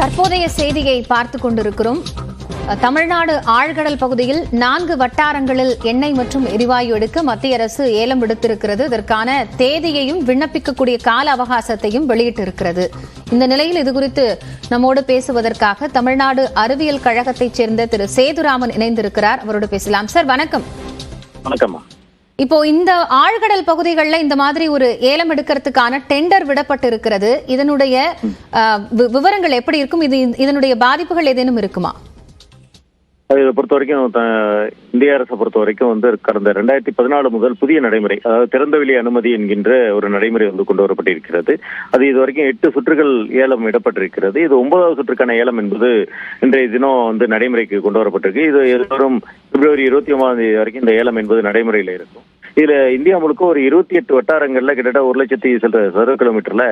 தற்போதைய செய்தியை பார்த்துக் கொண்டிருக்கிறோம். தமிழ்நாடு ஆழ்கடல் பகுதியில் 4 வட்டாரங்களில் எண்ணெய் மற்றும் எரிவாயு எடுக்க மத்திய அரசு ஏலம் விடுத்திருக்கிறது. இதற்கான தேதியையும் விண்ணப்பிக்கக்கூடிய கால அவகாசத்தையும் வெளியிட்டிருக்கிறது. இந்த நிலையில் இதுகுறித்து நம்மோடு பேசுவதற்காக தமிழ்நாடு அறிவியல் கழகத்தைச் சேர்ந்த திரு சேதுராமன் இணைந்திருக்கிறார். அவரோடு பேசலாம். சார் வணக்கம். வணக்கம். இப்போ இந்த ஆழ்கடல் பகுதிகளில் இந்த மாதிரி ஒரு ஏலம் எடுக்கிறதுக்கான டெண்டர் விடப்பட்டு இருக்கிறது. இதனுடைய விவரங்கள் எப்படி இருக்கும்? இதனுடைய பாதிப்புகள் ஏதேனும் இருக்குமா? இதை பொறுத்த வரைக்கும் இந்திய அரசை பொறுத்த வரைக்கும் கடந்த 2014 முதல் புதிய நடைமுறை, அதாவது திறந்தவெளி அனுமதி என்கின்ற ஒரு நடைமுறை கொண்டு வரப்பட்டிருக்கிறது. அது இதுவரைக்கும் 8 சுற்றுகள் ஏலம் இடப்பட்டிருக்கிறது. இது 9வது சுற்றுக்கான ஏலம் என்பது இன்றைய தினம் நடைமுறைக்கு கொண்டு வரப்பட்டிருக்கு. இது வரும் பிப்ரவரி 29ஆம் தேதி வரைக்கும் இந்த ஏலம் என்பது நடைமுறையில் இருக்கும். இதுல இந்தியா முழுக்க ஒரு 28 வட்டாரங்கள்ல கிட்டத்தட்ட 1,00,000 சதுர கிலோமீட்டர்ல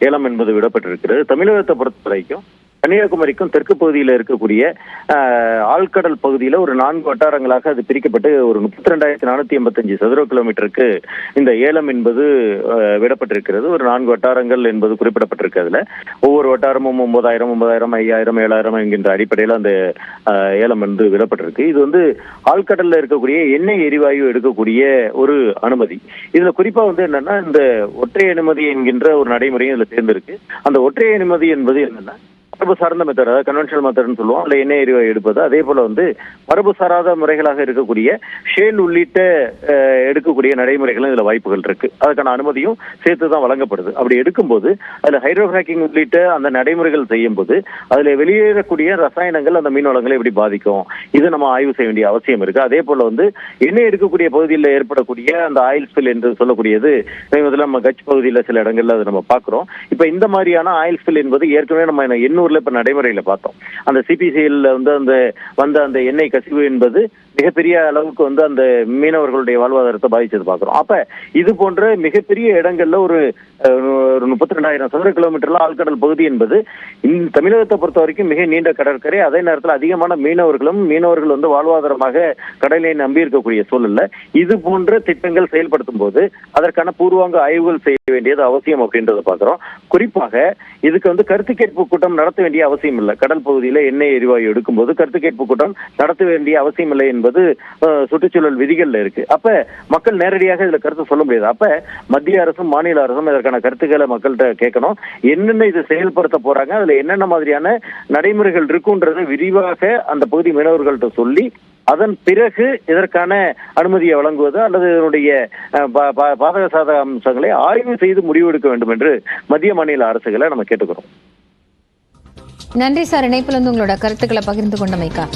ஏலம் என்பது விடப்பட்டிருக்கிறது. தமிழகத்தை பொறுத்த வரைக்கும் கன்னியாகுமரிக்கும் தெற்கு பகுதியில் இருக்கக்கூடிய ஆழ்கடல் பகுதியில ஒரு 4 வட்டாரங்களாக அது பிரிக்கப்பட்டு ஒரு 32,485 சதுர கிலோமீட்டருக்கு இந்த ஏலம் என்பது விடப்பட்டிருக்கிறது. ஒரு 4 வட்டாரங்கள் என்பது குறிப்பிடப்பட்டிருக்கு. அதுல ஒவ்வொரு வட்டாரமும் 9,000, 5,000, 7,000 என்கின்ற அடிப்படையில் அந்த ஏலம் விடப்பட்டிருக்கு. இது ஆழ்கடல்ல இருக்கக்கூடிய எண்ணெய் எரிவாயு எடுக்கக்கூடிய ஒரு அனுமதி. இதுல குறிப்பா என்னன்னா, இந்த ஒற்றை அனுமதி என்கின்ற ஒரு நடைமுறையும் இதுல சேர்ந்திருக்கு. அந்த ஒற்றை அனுமதி என்பது என்னன்னா, மரபு சார்ந்த மெத்தட், அதாவது கன்வென்ஷனல் மெத்தட்னு சொல்லுவோம். அதுல எண்ணெய் எரிவாயு எடுப்பது. அதே போல மரபு சாராத முறைகளாக இருக்கக்கூடிய ஷேல் உள்ளிட்ட எடுக்கக்கூடிய நடைமுறைகளும் இதுல வாய்ப்புகள் இருக்கு. அதுக்கான அனுமதியும் சேர்த்துதான் வழங்கப்படுது. அப்படி எடுக்கும்போது அதுல ஹைட்ரோஃபிராக்கிங் உள்ளிட்ட அந்த நடைமுறைகள் செய்யும் போது அதுல வெளியேறக்கூடிய ரசாயனங்கள் அந்த மீன் வளங்களை எப்படி பாதிக்கும், இது நம்ம ஆய்வு செய்ய வேண்டிய அவசியம் இருக்கு. அதே போல எண்ணெய் எடுக்கக்கூடிய பகுதியில் ஏற்படக்கூடிய அந்த ஆயில் ஸ்பில் என்று சொல்லக்கூடியது நம்ம கட்ச் பகுதியில் சில இடங்கள்ல அதை நம்ம பாக்குறோம். இப்ப இந்த மாதிரியான ஆயில் ஸ்பில் என்பது ஏற்கனவே நம்ம எண்ணூர்ல இப்ப நடைமுறையில பார்த்தோம். அந்த சிபிசிஎல் அந்த எண்ணெய் கசிவு என்பது மிகப்பெரிய அளவுக்கு அந்த மீனவர்களுடைய வாழ்வாதாரத்தை பாதிச்சது பாக்குறோம். அப்ப இது போன்ற மிகப்பெரிய இடங்கள்ல ஒரு 32,000 சதுர கிலோமீட்டர்ல ஆழ்கடல் பகுதி என்பது தமிழகத்தை பொறுத்த வரைக்கும் மிக நீண்ட கடற்கரை. அதே நேரத்தில் அதிகமான மீனவர்கள் வாழ்வாதாரமாக கடலை நம்பி இருக்கக்கூடிய சூழல்ல இது போன்ற திட்டங்கள் செயல்படுத்தும் போது அதற்கான பூர்வாங்க ஆய்வுகள் செய்ய வேண்டியது அவசியம் அப்படின்றத பாக்குறோம். குறிப்பாக இதுக்கு கருத்து கேட்பு கூட்டம் நடத்த வேண்டிய அவசியம் இல்லை. கடல் பகுதியில எண்ணெய் எரிவாயு எடுக்கும்போது கருத்து கேட்பு கூட்டம் நடத்த வேண்டிய அவசியம் இல்லை என்பது சுற்றுச்சூழல் விதிகள்ல இருக்கு. அப்ப மக்கள் நேரடியாக இதுல கருத்து சொல்ல முடியாது. அப்ப மத்திய அரசும் மாநில அரசும் இதற்கான கருத்துக்களை மக்கள்கிட்ட கேட்கணும். என்னென்ன இது செயல்படுத்த போறாங்க, அதுல என்னென்ன மாதிரியான நடைமுறைகள் இருக்குன்றது விரிவாக அந்த பகுதி மீனவர்கள்ட்ட சொல்லி அதன் பிறகு இதற்கான அனுமதியை வழங்குவது அல்லது இதனுடைய பாதக சாதக அம்சங்களை ஆய்வு செய்து முடிவெடுக்க வேண்டும் என்று மத்திய மாநில அரசுகளை நம்ம கேட்டுக்கிறோம். நன்றி சார், இணைப்பிலிருந்து உங்களோட கருத்துக்களை பகிர்ந்து கொண்டமைக்கா.